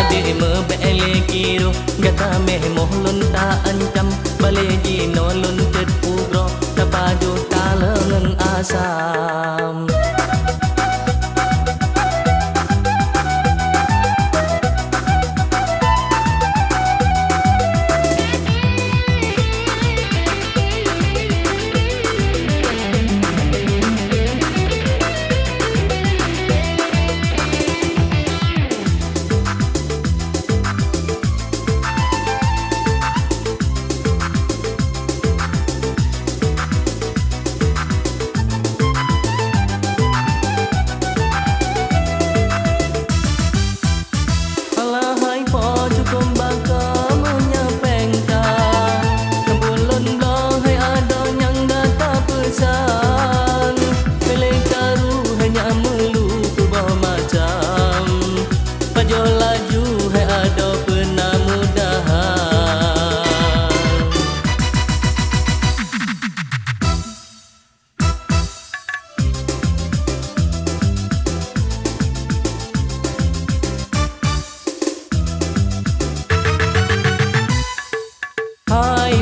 adik membele kiro gata meh moh lon ta ancam bale ji no lon tet ugro tapaju talengen asam.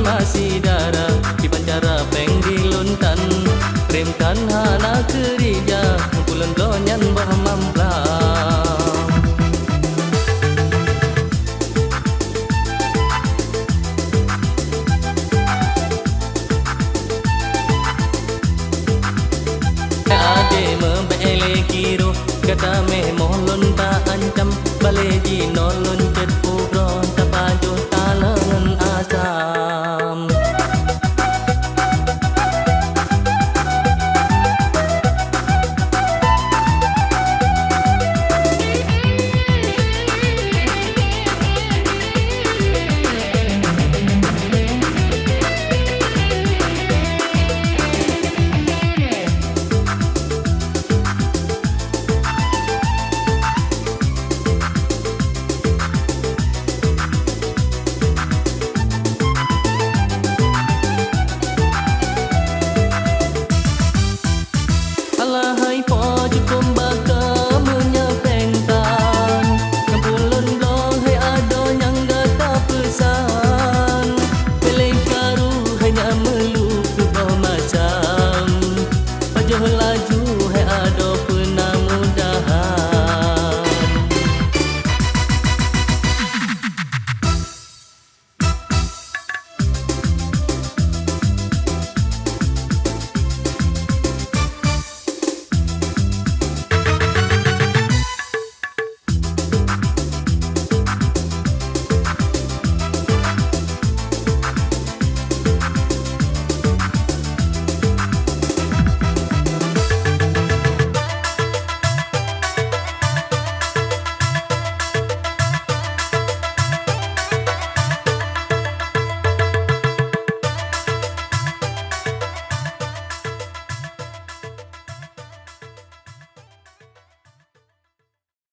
Masih darah di pancara peng di luntan remkan hana kerja pulen donyan bah mampla ade membele kiro kata meh moh lon ta ancam bale ji no lon